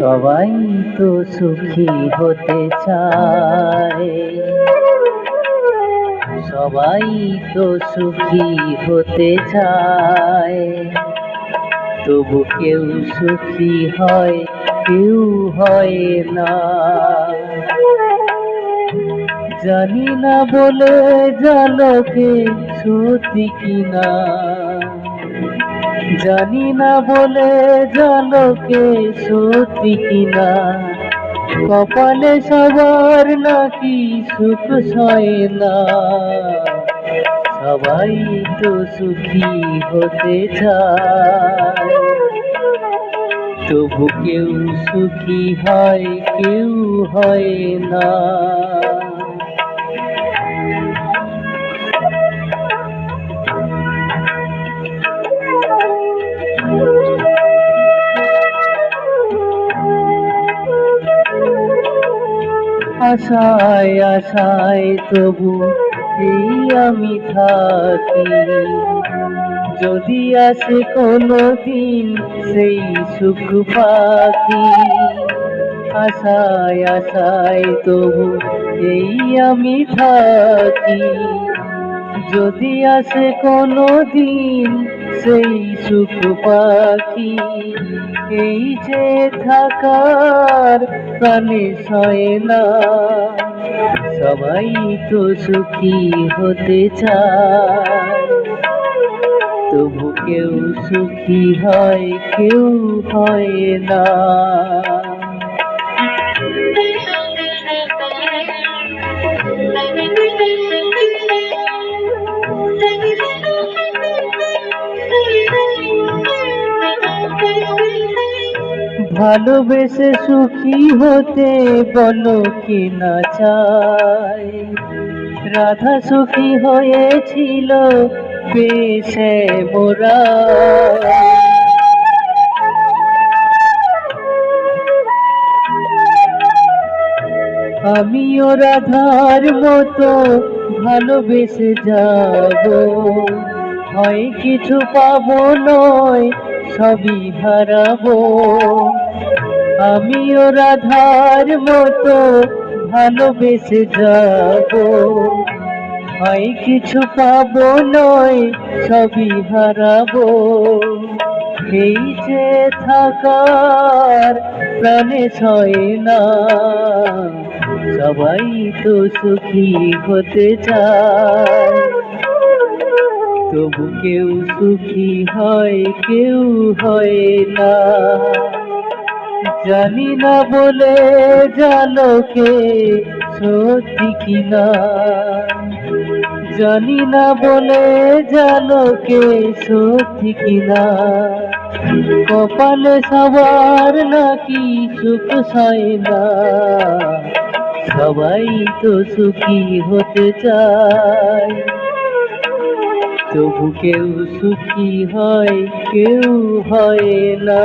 সবাই তো সুখী হতে চায়, সবাই তো সুখী হতে চায়, তবু কেউ সুখী হয়, কেউ হয় না। জানি না বলে জানকে সত্যি কিনা, জানি না বলে জানকে সত্যি কিনা, কপালে সবার নাকি সুখ সয় না। সবাই তো সুখী হতে চায়, তবু কেউ সুখী হয়, কেউ হয় না। আশায় আশায় তবু এই আমি থাকি, যদি আসে কোনো দিন সেই সুখ পাখি। আশায় আশায় তবু এই আমি থাকি, যদি আসে কোনো দিন সেই সুখ পাখি। এই যে থাকার প্রাণে সয় না, সবাই তো সুখী হতে চায়, তবু কেউ সুখী হয়, কেউ হয় না। ভালোবেসে সুখী হতে বলো কে না চায়, রাধা সুখী হয়েছিল বেশে মোরা। আমিও রাধার মতো ভালোবেসে যাব, হয় কিছু পাবো নয় সবই হারাবো। আমিও রাধার মতো ভালোবেসে যাব, হয় কিছু পাবো নয় সবই হারাবো। এই যে থাকার প্রাণে সয় না, সবাই তো সুখী হতে চায়, তবু কেউ সুখী হয়, কেউ হয় না। জানি না বলে জানকে সত্যি কিনা, জানি না বলে জানকে সত্যি কিনা, কপালে সবার নাকি সুখ সয় না। সবাই তো সুখী হতে চায়, তবু কেউ সুখী হয়, কেউ হয় না।